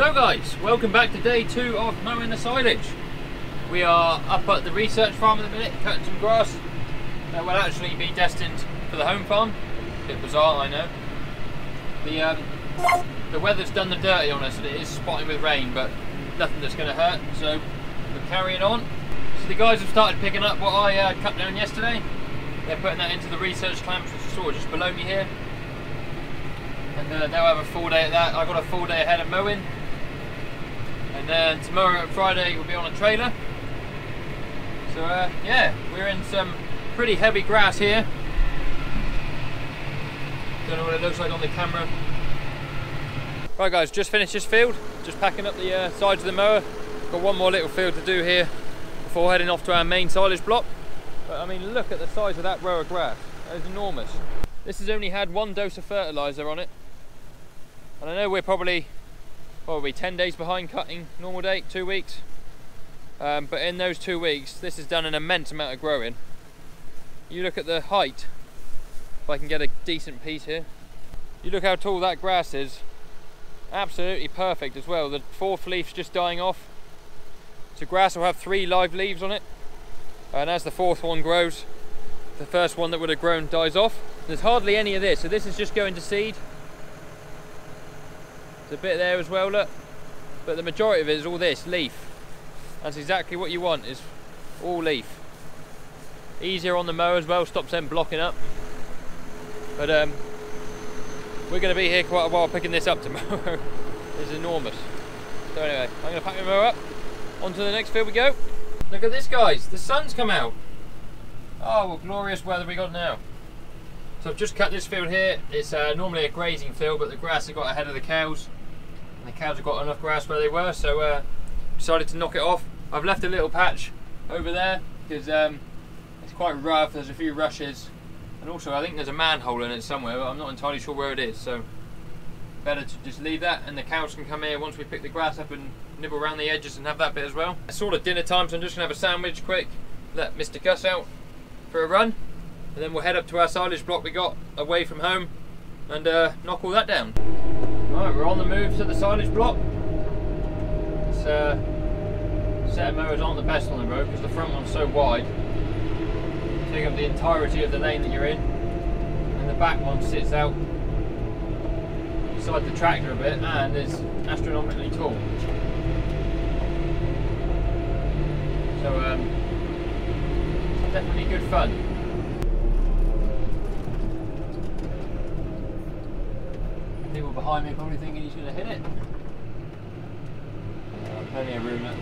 So guys, welcome back to day 2 of mowing the silage. We are up at the research farm at the minute, cutting some grass that will actually be destined for the home farm. A bit bizarre, I know. The weather's done the dirty on us and it is spotting with rain, but nothing that's going to hurt, so we're carrying on. So the guys have started picking up what I cut down yesterday. They're putting that into the research clamps, which is sort of just below me here. And they'll have a full day at that. I've got a full day ahead of mowing. And then tomorrow, Friday, we'll be on a trailer. So yeah, we're in some pretty heavy grass here. Don't know what it looks like on the camera. Right guys, just finished this field. Just packing up the sides of the mower. Got one more little field to do here before heading off to our main silage block. But I mean, look at the size of that row of grass. That is enormous. This has only had 1 dose of fertiliser on it. And I know we're probably 10 days behind cutting normal date, 2 weeks. But in those 2 weeks, this has done an immense amount of growing. You look at the height, if I can get a decent piece here. You look how tall that grass is. Absolutely perfect as well. The 4th leaf's just dying off. So grass will have 3 live leaves on it. And as the 4th one grows, the first one that would have grown dies off. There's hardly any of this, so this is just going to seed. There's a bit there as well, look. But the majority of it is all this, leaf. That's exactly what you want, is all leaf. Easier on the mower as well, stops them blocking up. But we're going to be here quite a while picking this up tomorrow. It's enormous. So anyway, I'm going to pack my mower up. On to the next field we go. Look at this guys, the sun's come out. Oh, what glorious weather we got now. So I've just cut this field here. It's normally a grazing field, but the grass has got ahead of the cows. And the cows have got enough grass where they were, so decided to knock it off. I've left a little patch over there because it's quite rough, there's a few rushes. And also I think there's a manhole in it somewhere, but I'm not entirely sure where it is. So better to just leave that, and the cows can come here once we pick the grass up and nibble around the edges and have that bit as well. It's sort of dinner time, so I'm just going to have a sandwich quick, let Mr. Gus out for a run. And then we'll head up to our silage block we got away from home and knock all that down. Right, we're on the move to the silage block. This set of mowers aren't the best on the road because the front one's so wide. Take up the entirety of the lane that you're in. And the back one sits out beside the tractor a bit and is astronomically tall. So it's definitely good fun. People behind me are probably thinking he's going to hit it. Plenty of room there.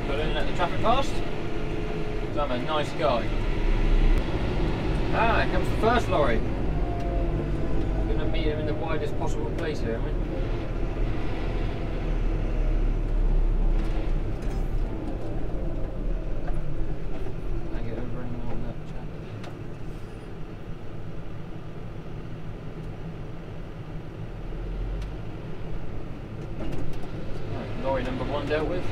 Put in and let the traffic past. So I'm a nice guy. Ah, here comes the first lorry. We're going to meet him in the widest possible place here, aren't we? Lorry number 1 dealt with.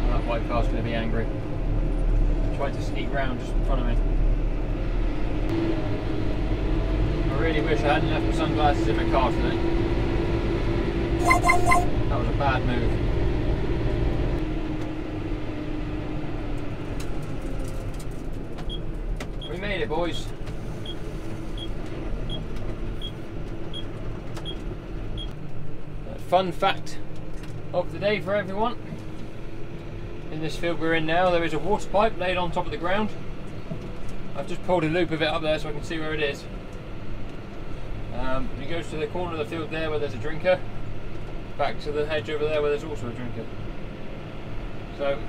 Oh, that white car's going to be angry. Tried to sneak round just in front of me. I really wish I hadn't left my sunglasses in my car today. That was a bad move. We made it, boys. Fun fact of the day for everyone. In this field we're in now, there is a water pipe laid on top of the ground. I've just pulled a loop of it up there so I can see where it is. It goes to the corner of the field there where there's a drinker. Back to the hedge over there where there's also a drinker. So,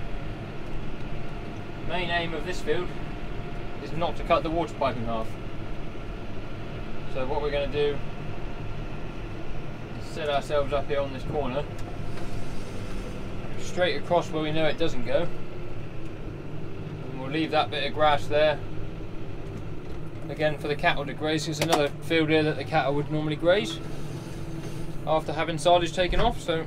main aim of this field is not to cut the water pipe in half. So what we're going to do is set ourselves up here on this corner, straight across where we know it doesn't go, and we'll leave that bit of grass there again for the cattle to graze. There's another field here that the cattle would normally graze after having silage taken off. So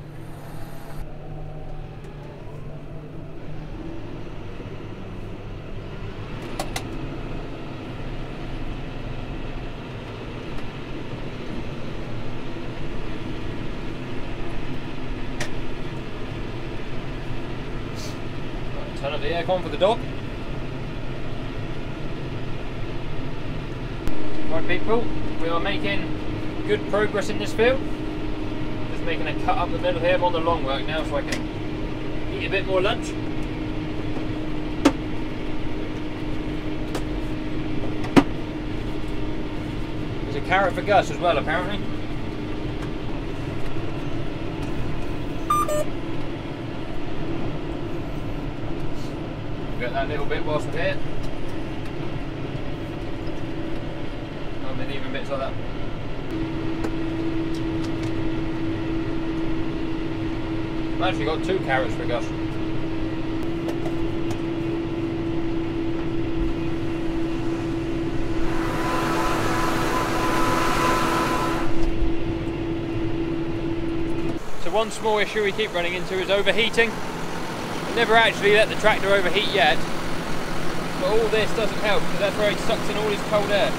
turn up the aircon for the dog. Right people, we are making good progress in this field. Just making a cut up the middle here. I'm on the long work now so I can eat a bit more lunch. There's a carrot for Gus as well apparently. Get that little bit whilst we're here. I've been leaving bits like that. I've actually got 2 carrots for Gus. So one small issue we keep running into is overheating. Never actually let the tractor overheat yet, but all this doesn't help because that's where he sucks in all his cold air.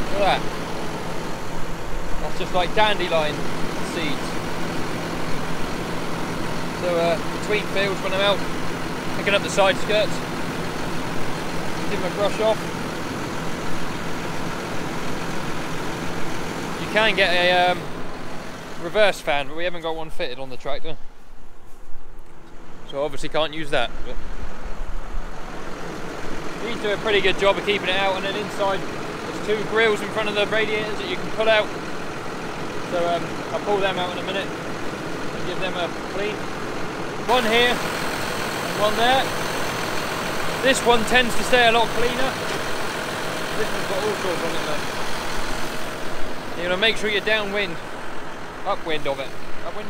Look at that. That's just like dandelion seeds. So between fields when I'm out picking up the side skirts, give them a brush off. You can get a reverse fan, but we haven't got one fitted on the tractor. So obviously can't use that. But these do a pretty good job of keeping it out, and then inside there's 2 grills in front of the radiators that you can pull out. So I'll pull them out in a minute and give them a clean. One here and one there. This one tends to stay a lot cleaner. This one's got all sorts on it though. You're going to make sure you're downwind, upwind of it. Upwind.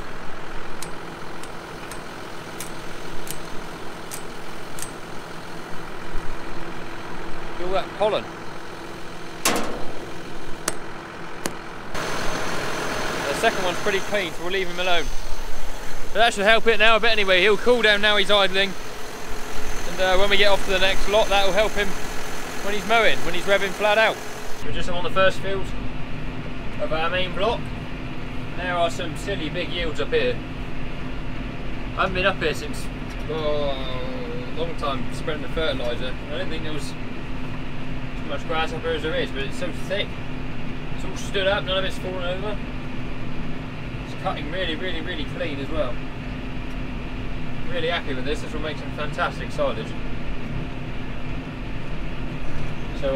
All that pollen. The second one's pretty clean, so we'll leave him alone. But that should help it now a bit anyway. He'll cool down now he's idling, and when we get off to the next lot, that will help him when he's mowing, when he's revving flat out. We're just on the first field of our main block. There are some silly big yields up here. I haven't been up here since a long time spreading the fertiliser. I don't think there was much grass up here as there is, but it's so thick. It's all stood up, none of it's fallen over. It's cutting really clean as well. Really happy with this. This will make some fantastic silage. So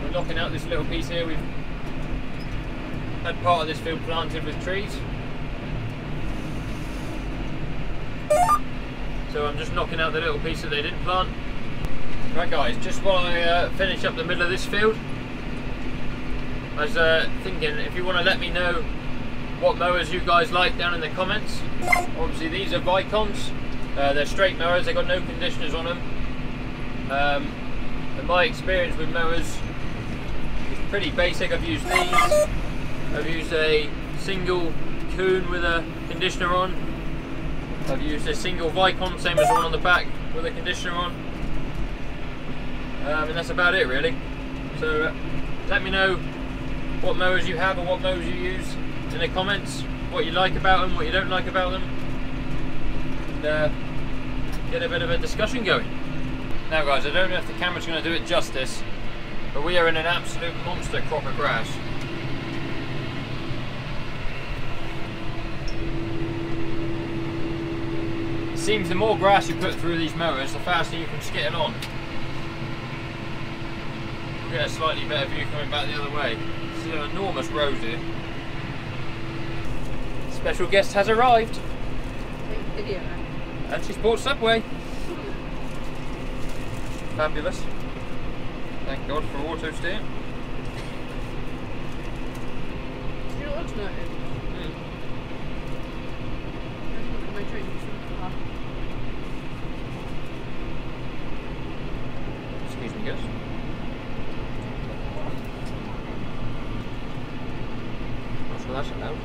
we're knocking out this little piece here. We've had part of this field planted with trees. So I'm just knocking out the little piece that they didn't plant. Right guys, just while I finish up the middle of this field, I was thinking if you want to let me know what mowers you guys like down in the comments. Obviously these are Vicons, they're straight mowers, they've got no conditioners on them. And my experience with mowers is pretty basic. I've used these, I've used a single Kuhn with a conditioner on, I've used a single Vicon, same as the one on the back, with a conditioner on. And that's about it really. So let me know what mowers you have or what mowers you use in the comments, what you like about them, what you don't like about them, and get a bit of a discussion going. Now guys, I don't know if the camera's going to do it justice, but we are in an absolute monster crop of grass. It seems the more grass you put through these mowers, the faster you can skit it on. We'll get a slightly better view coming back the other way. This is an enormous road here. Special guest has arrived. Video. And she's bought Subway. Fabulous. Thank God for auto steer. alternative. Excuse me, guys. Not sure that's allowed.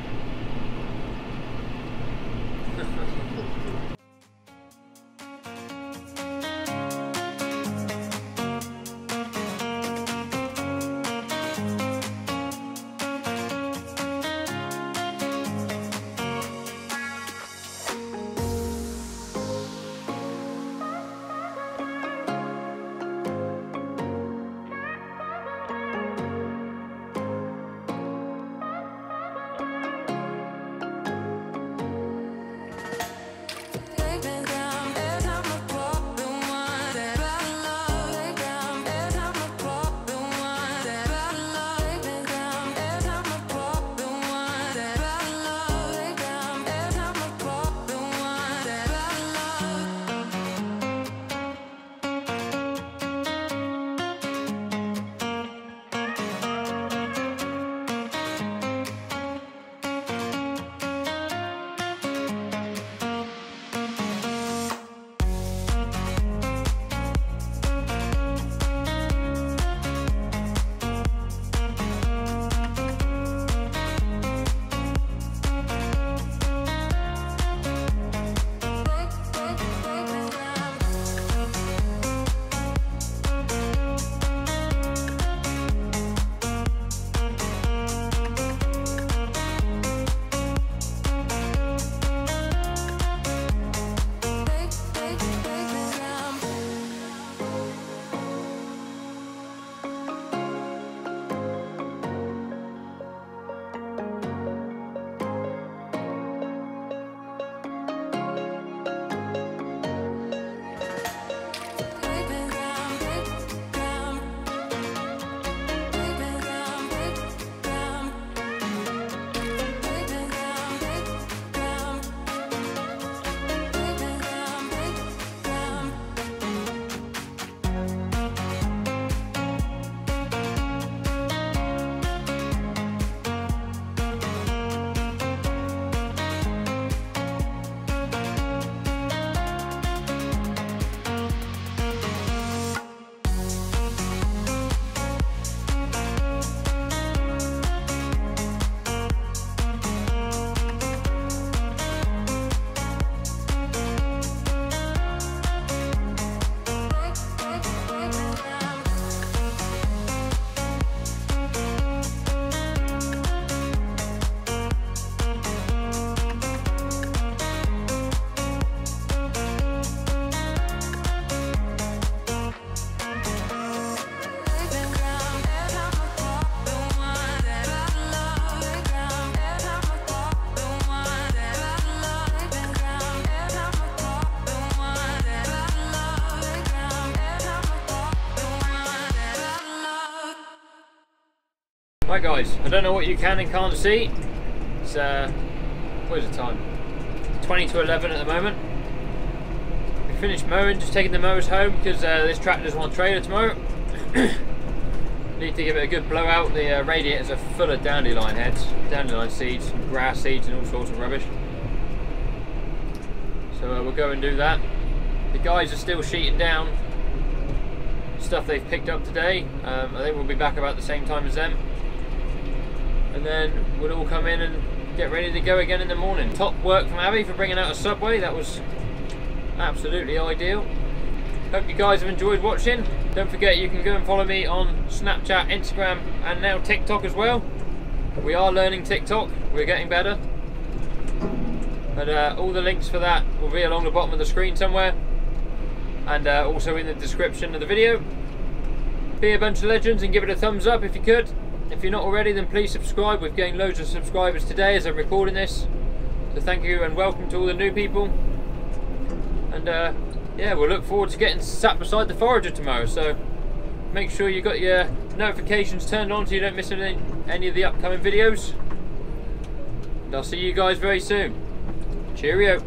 Right guys, I don't know what you can and can't see. It's what is the time? 20 to 11 at the moment. We finished mowing, just taking the mowers home because this tractor doesn't want a trailer tomorrow. Need to give it a good blowout. The radiators are full of dandelion heads, dandelion seeds, and grass seeds and all sorts of rubbish. So we'll go and do that. The guys are still sheeting down stuff they've picked up today. I think we'll be back about the same time as them. And then we'll all come in and get ready to go again in the morning. Top work from Abby for bringing out a Subway. That was absolutely ideal. Hope you guys have enjoyed watching. Don't forget you can go and follow me on Snapchat, Instagram and now TikTok as well. We are learning TikTok. We're getting better. But all the links for that will be along the bottom of the screen somewhere. And also in the description of the video. Be a bunch of legends and give it a thumbs up if you could. If you're not already, then please subscribe. We've gained loads of subscribers today as I'm recording this. So thank you and welcome to all the new people. And yeah, we'll look forward to getting sat beside the forager tomorrow. So make sure you got your notifications turned on so you don't miss any of the upcoming videos. And I'll see you guys very soon. Cheerio.